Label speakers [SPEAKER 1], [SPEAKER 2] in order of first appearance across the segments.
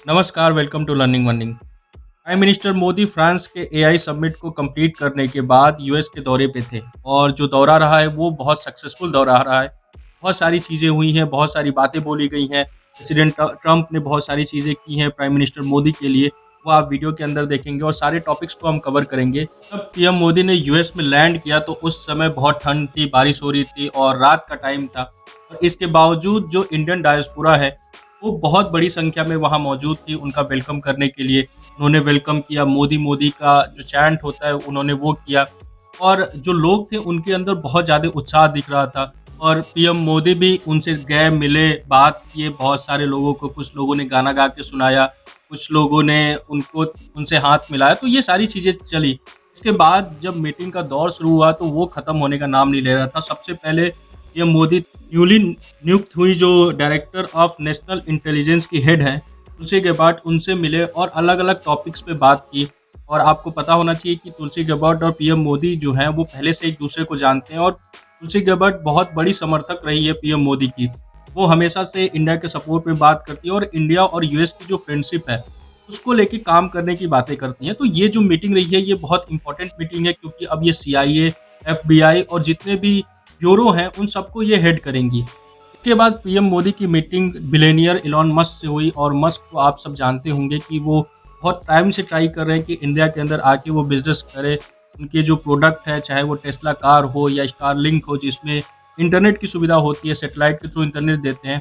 [SPEAKER 1] नमस्कार, welcome to learning warning. Prime minister Modi France के AI summit को कंप्लीट करने के बाद यूएस के दौरे पे थे और जो दौरा रहा है वो बहुत सक्सेसफुल दौरा रहा है। बहुत सारी चीज़ें हुई हैं, बहुत सारी बातें बोली गई हैं। प्रेसिडेंट ट्रंप ने बहुत सारी चीज़ें की हैं प्राइम मिनिस्टर मोदी के लिए, वो आप वीडियो के अंदर देखेंगे और सारे टॉपिक्स को हम कवर करेंगे। जब पीएम मोदी ने यूएस में लैंड किया तो उस समय बहुत ठंड थी, बारिश हो रही थी और रात का टाइम था। और इसके बावजूद जो इंडियन डायस्पोरा है वो बहुत बड़ी संख्या में वहाँ मौजूद थी उनका वेलकम करने के लिए। उन्होंने वेलकम किया, मोदी मोदी का जो चैंट होता है उन्होंने वो किया और जो लोग थे उनके अंदर बहुत ज़्यादा उत्साह दिख रहा था। और पीएम मोदी भी उनसे गए, मिले, बात किए बहुत सारे लोगों को। कुछ लोगों ने गाना गा के सुनाया, कुछ लोगों ने उनको उनसे हाथ मिलाया, तो ये सारी चीज़ें चली। इसके बाद जब मीटिंग का दौर शुरू हुआ तो वो ख़त्म होने का नाम नहीं ले रहा था। सबसे पहले पीएम मोदी न्यूली नियुक्त हुई जो डायरेक्टर ऑफ नेशनल इंटेलिजेंस की हेड हैं, तुलसी गेबार्ड, उनसे मिले और अलग अलग टॉपिक्स पे बात की। और आपको पता होना चाहिए कि तुलसी गेबार्ड और पीएम मोदी जो हैं वो पहले से एक दूसरे को जानते हैं और तुलसी गेबार्ड बहुत बड़ी समर्थक रही है पीएम मोदी की। वो हमेशा से इंडिया के सपोर्ट में बात करती है और इंडिया और यूएस की जो फ्रेंडशिप है उसको लेके काम करने की बातें करती हैं। तो ये जो मीटिंग रही है ये बहुत इंपॉर्टेंट मीटिंग है क्योंकि अब ये सीआईए, एफबीआई और जितने भी ब्यूरो हैं उन सबको ये हेड करेंगी। इसके बाद पीएम मोदी की मीटिंग बिलियनियर इलॉन मस्क से हुई और मस्क को आप सब जानते होंगे कि वो बहुत टाइम से ट्राई कर रहे हैं कि इंडिया के अंदर आके वो बिजनेस करे। उनके जो प्रोडक्ट है, चाहे वो टेस्ला कार हो या स्टारलिंक हो जिसमें इंटरनेट की सुविधा होती है, सैटेलाइट के थ्रू इंटरनेट देते हैं,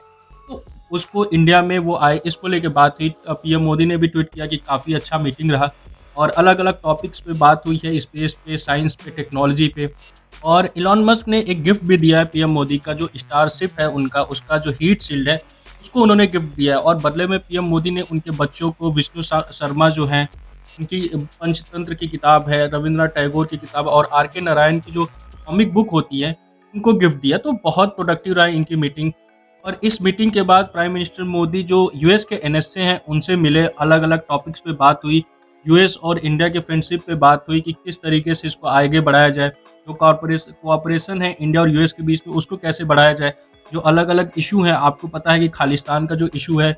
[SPEAKER 1] तो उसको इंडिया में वो आए, इसको लेके बात हुई। पीएम मोदी ने भी ट्वीट किया कि काफ़ी अच्छा मीटिंग रहा और अलग अलग टॉपिक्स पे बात हुई है, स्पेस पे, साइंस पे, टेक्नोलॉजी पे। और इलॉन मस्क ने एक गिफ्ट भी दिया है पीएम मोदी का, जो स्टारशिप है उनका, उसका जो हीट शील्ड है उसको उन्होंने गिफ्ट दिया है। और बदले में पीएम मोदी ने उनके बच्चों को विष्णु शर्मा जो हैं, उनकी पंचतंत्र की किताब है, रविंद्रनाथ टैगोर की किताब और आर के नारायण की जो कॉमिक बुक होती है उनको गिफ्ट दिया। तो बहुत प्रोडक्टिव रहा इनकी मीटिंग। और इस मीटिंग के बाद प्राइम मिनिस्टर मोदी जो यूएस के एनएसए हैं उनसे मिले, अलग अलग टॉपिक्स पे बात हुई। यूएस और इंडिया के फ्रेंडशिप पे बात हुई कि किस तरीके से इसको आगे बढ़ाया जाए, जो कोऑपरेशन है इंडिया और यूएस के बीच में उसको कैसे बढ़ाया जाए। जो अलग अलग इशू हैं, आपको पता है कि खालिस्तान का जो इशू है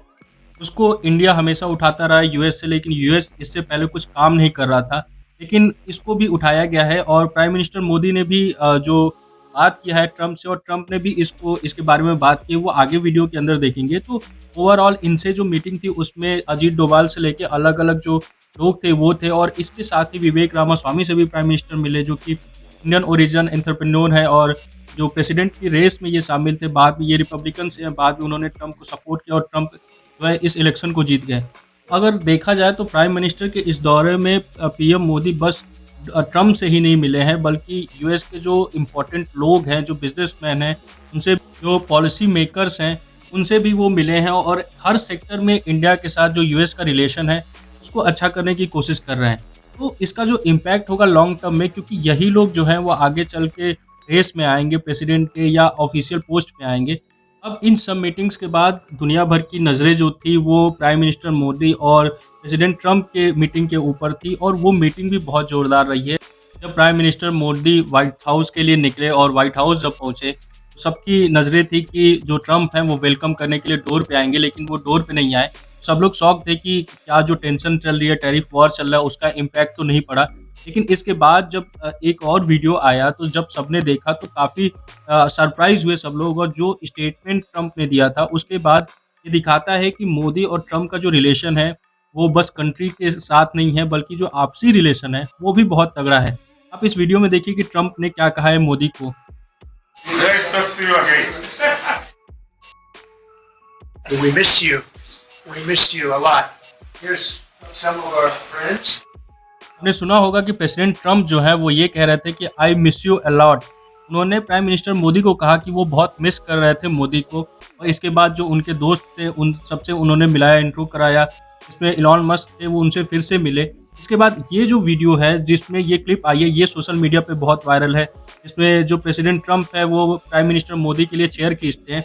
[SPEAKER 1] उसको इंडिया हमेशा उठाता रहा है यूएस से, लेकिन यूएस इससे पहले कुछ काम नहीं कर रहा था, लेकिन इसको भी उठाया गया है। और प्राइम मिनिस्टर मोदी ने भी जो बात किया है ट्रंप से, और ट्रंप ने भी इसके बारे में बात की, वो आगे वीडियो के अंदर देखेंगे। तो ओवरऑल इनसे जो मीटिंग थी उसमें अजीत डोभाल से लेके अलग अलग जो लोग थे वो थे, और इसके साथ ही विवेक रामास्वामी से भी प्राइम मिनिस्टर मिले जो कि इंडियन ओरिजिन एंटरप्रेन्योर है और जो प्रेसिडेंट की रेस में ये शामिल थे। बाद में ये रिपब्लिकन से हैं, बाद में उन्होंने ट्रंप को सपोर्ट किया और ट्रंप जो है इस इलेक्शन को जीत गए। अगर देखा जाए तो प्राइम मिनिस्टर के इस दौरे में पीएम मोदी बस ट्रंप से ही नहीं मिले हैं, बल्कि यूएस के जो इम्पोर्टेंट लोग हैं, जो बिजनेसमैन हैं, उनसे, जो पॉलिसी मेकर्स हैं, उनसे भी वो मिले हैं और हर सेक्टर में इंडिया के साथ जो यूएस का रिलेशन है उसको अच्छा करने की कोशिश कर रहे हैं। तो इसका जो इम्पैक्ट होगा लॉन्ग टर्म में, क्योंकि यही लोग जो हैं वो आगे चल के रेस में आएंगे, प्रेसिडेंट के या ऑफिशियल पोस्ट पे आएंगे। अब इन सब मीटिंग्स के बाद दुनिया भर की नज़रें जो थी वो प्राइम मिनिस्टर मोदी और प्रेसिडेंट ट्रंप के मीटिंग के ऊपर थी, और वो मीटिंग भी बहुत ज़ोरदार रही है। जब prime minister Modi white house के लिए निकले और व्हाइट हाउस जब पहुँचे तो सबकी नज़रें थी कि जो ट्रंप हैं वो वेलकम करने के लिए डोर पे आएंगे, लेकिन वो डोर पे नहीं आए। सब लोग शॉक थे कि क्या जो टेंशन चल रही है, टैरिफ वॉर चल रहा है, उसका इम्पैक्ट तो नहीं पड़ा। लेकिन इसके बाद जब एक और वीडियो आया तो जब सबने देखा तो काफ़ी सरप्राइज हुए सब लोग, और जो स्टेटमेंट ट्रंप ने दिया था उसके बाद ये दिखाता है कि मोदी और ट्रंप का जो रिलेशन है वो बस कंट्री के साथ नहीं है, बल्कि जो आपसी रिलेशन है वो भी बहुत तगड़ा है। आप इस वीडियो में देखिए कि ट्रंप ने क्या कहा है मोदी को।
[SPEAKER 2] Nice to see you again.
[SPEAKER 3] We missed you. We missed you a lot. Here's some of our friends.
[SPEAKER 1] आपने सुना होगा कि प्रेसिडेंट ट्रंप जो है वो ये कह रहे थे कि आई मिस यू अलॉट। उन्होंने प्राइम मिनिस्टर मोदी को कहा कि वो बहुत मिस कर रहे थे मोदी को, और इसके बाद जो उनके दोस्त थे उन सबसे उन्होंने मिलाया, इंट्रो कराया। इसमें इलॉन मस्क थे, वो उनसे फिर से मिले। इसके बाद ये जो वीडियो है जिसमें ये क्लिप आई है, ये सोशल मीडिया पे बहुत वायरल है। इसमें जो प्रेसिडेंट ट्रंप है वो प्राइम मिनिस्टर मोदी के लिए चेयर खींचते हैं,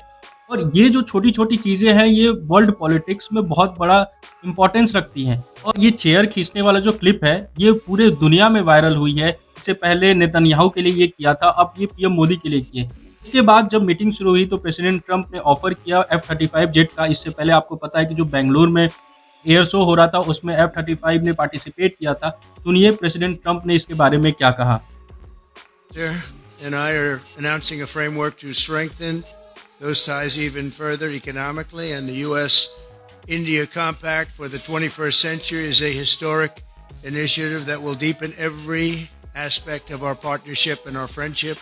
[SPEAKER 1] और ये जो छोटी छोटी चीज़ें हैं ये वर्ल्ड पॉलिटिक्स में बहुत बड़ा इंपॉर्टेंस रखती हैं। और ये चेयर खींचने वाला जो क्लिप है ये पूरे दुनिया में वायरल हुई है। इससे पहले नेतन्याहू के लिए ये किया था, अब ये पीएम मोदी के लिए किए। इसके बाद जब मीटिंग शुरू हुई तो प्रेसिडेंट ट्रंप ने ऑफर किया F-35 जेट का। इससे पहले आपको पता है कि जो बेंगलुरु में एयर शो हो रहा था, उसमें F-35 ने पार्टिसिपेट किया था। सुनिए प्रेसिडेंट ट्रंप ने इसके बारे में क्या कहा।
[SPEAKER 3] And I are announcing a framework to strengthen those ties even further economically, and the U.S.-India Compact for the 21st century is a historic initiative that will deepen every aspect of our partnership and our friendship.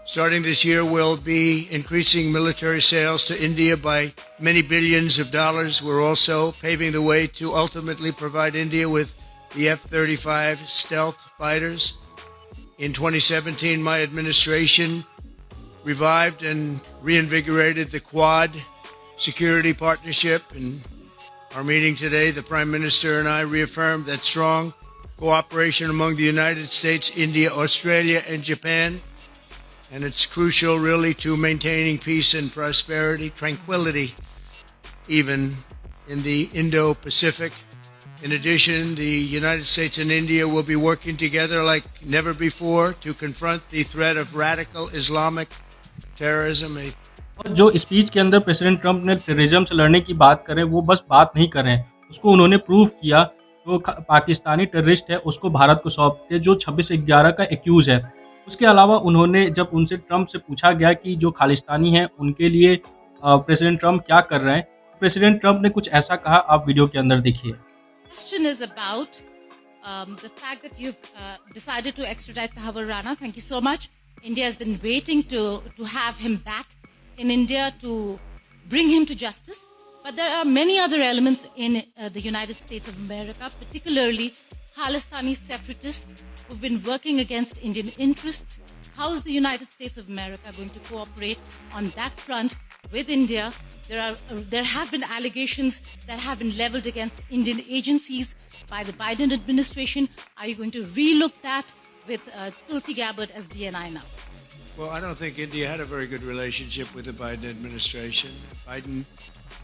[SPEAKER 3] Starting this year, we'll be increasing military sales to India by many billions of dollars. We're also paving the way to ultimately provide India with the F-35 stealth fighters. In 2017, my administration revived and reinvigorated the Quad security partnership. In our meeting today, the Prime Minister and I reaffirmed that strong cooperation among the United States, India, Australia, and Japan. And it's crucial, really, to maintaining peace and prosperity, tranquility, even in the Indo-Pacific. In addition, the United States and India will be working together like never before to confront the threat of radical Islamic terrorism.
[SPEAKER 1] और जो speech के अंदर president Trump ने terrorism से लड़ने की बात करें, वो बस बात नहीं कर रहे हैं, उसको उन्होंने प्रूव किया। जो पाकिस्तानी टेररिस्ट है उसको भारत को सौंप के जो 26/11 का एक्यूज है। उसके अलावा उन्होंने जब उनसे ट्रंप से पूछा गया कि जो खालिस्तानी हैं उनके लिए प्रेसिडेंट ट्रंप क्या कर रहे हैं, प्रेसिडेंट ट्रंप ने कुछ ऐसा कहा, आप वीडियो के अंदर देखिए।
[SPEAKER 4] Question is about the fact that you've decided to extradite Tahawar Rana. Thank you so much. India has been waiting to have him back in India to bring him to justice. But there are many other elements in the United States of America, particularly Khalistani separatists who've been working against Indian interests. How is the United States of America going to cooperate on that front with India? There have been allegations that have been leveled against Indian agencies by the Biden administration. Are you going to relook that with Tulsi Gabbard as DNI now?
[SPEAKER 3] Well, I don't think India had a very good relationship with the Biden administration. Biden,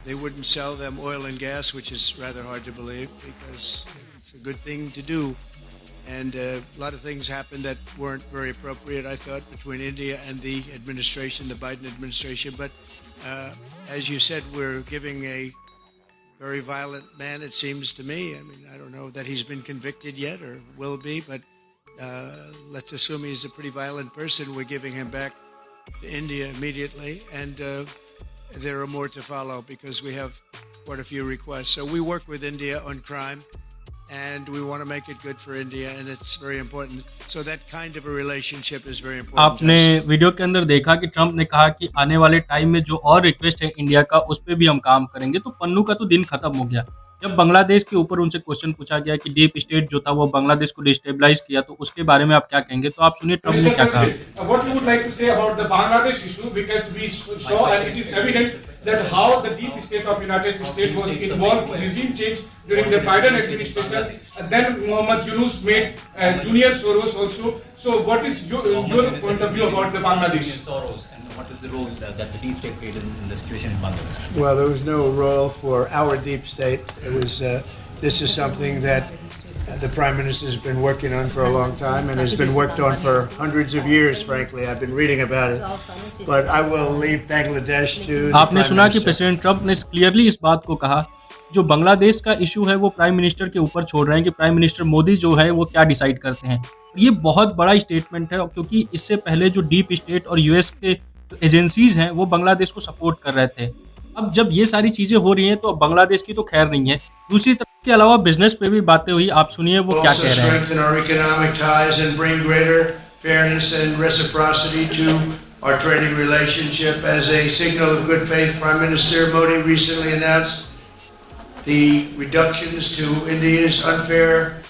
[SPEAKER 3] they wouldn't sell them oil and gas, which is rather hard to believe because it's a good thing to do. And a lot of things happened that weren't very appropriate, I thought, between India and the administration, the Biden administration. But as you said, we're giving a very violent man, it seems to me. I mean, I don't know that he's been convicted yet or will be, but let's assume he's a pretty violent person. We're giving him back to India immediately. And there are more to follow because we have quite a few requests. So we work with India on crime. And we want to make it good for India, and it's very important. So that kind of a relationship is very important.
[SPEAKER 1] आपने video के अंदर देखा कि Trump ने कहा कि आने वाले टाइम में जो और रिक्वेस्ट है इंडिया का उस पर भी हम काम करेंगे। तो पन्नू का तो दिन खत्म हो गया। जब बांग्लादेश के ऊपर उनसे क्वेश्चन पूछा गया कि डीप स्टेट जो था वो बांग्लादेश को डिस्टेबलाइज किया, तो उसके बारे में आप क्या कहेंगे, तो आप सुनिए ट्रंप ने क्या कहा।
[SPEAKER 2] What you would like to say about the Bangladesh issue, because we saw and it is evident that how the deep state of United States was involved in regime change during the Biden administration, and then Mohammed Yunus made Junior Soros also. So what is your point of view about the Bangladesh?
[SPEAKER 5] Soros, and what is the role that the deep state played in the situation in Bangladesh?
[SPEAKER 3] Well, there was no role for our deep state. It was. This is something that the Prime Minister has been working on for a long time and has been worked on for hundreds of years, frankly. I've been reading about it. But I will leave Bangladesh to the
[SPEAKER 1] आपने
[SPEAKER 3] Prime
[SPEAKER 1] सुना कि
[SPEAKER 3] Minister.
[SPEAKER 1] President Trump ने clearly इस बात को कहा, जो बांग्लादेश का इशू है वो प्राइम मिनिस्टर के ऊपर छोड़ रहे हैं कि प्राइम मिनिस्टर मोदी जो है वो क्या डिसाइड करते हैं। ये बहुत बड़ा स्टेटमेंट है, क्योंकि इससे पहले जो डीप स्टेट और यूएस के जो एजेंसीज हैं वो बांग्लादेश को सपोर्ट कर रहे थे। अब जब ये सारी चीजें हो रही हैं तो बांग्लादेश की तो खैर नहीं है। दूसरी तरफ के अलावा बिजनेस पे भी बातें हुई, आप सुनिए वो क्या कह रहे हैं।
[SPEAKER 3] strengthen our economic ties and bring greater fairness and reciprocity to our trading relationship. As a signal of good faith, Prime Minister Modi recently announced the reductions to India's unfair,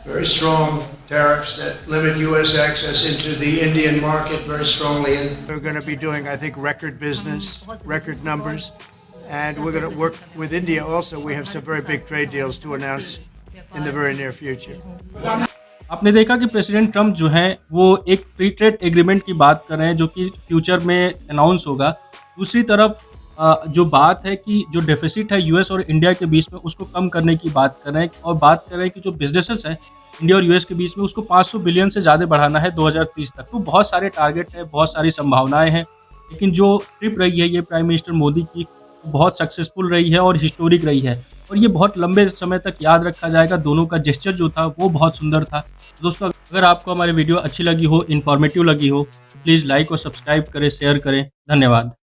[SPEAKER 3] very strong tariffs that limit U.S. access into the Indian market very strongly. And we're going to be doing, I think, record business, record numbers. And we're going to work with India also. We have some very big trade deals to announce in the very near future.
[SPEAKER 1] आपने देखा कि president Trump जो है वो एक free trade agreement की बात कर रहे हैं जो कि फ्यूचर में अनाउंस होगा। दूसरी तरफ जो बात है कि जो डेफिसिट है यूएस और इंडिया के बीच में उसको कम करने की बात कर रहे हैं, और बात कर रहे हैं कि जो बिजनेसेस हैं इंडिया और यूएस के बीच में उसको 500 बिलियन से ज़्यादा बढ़ाना है 2030 तक। तो बहुत सारे टारगेट हैं, बहुत सारी संभावनाएं हैं, लेकिन जो ट्रिप रही है ये प्राइम मिनिस्टर मोदी की बहुत सक्सेसफुल रही है और हिस्टोरिक रही है। और ये बहुत लंबे समय तक याद रखा जाएगा। दोनों का जेस्चर जो था वो बहुत सुंदर था। दोस्तों, अगर आपको हमारी वीडियो अच्छी लगी हो, इन्फॉर्मेटिव लगी हो, प्लीज़ लाइक और सब्सक्राइब करें, शेयर करें। धन्यवाद।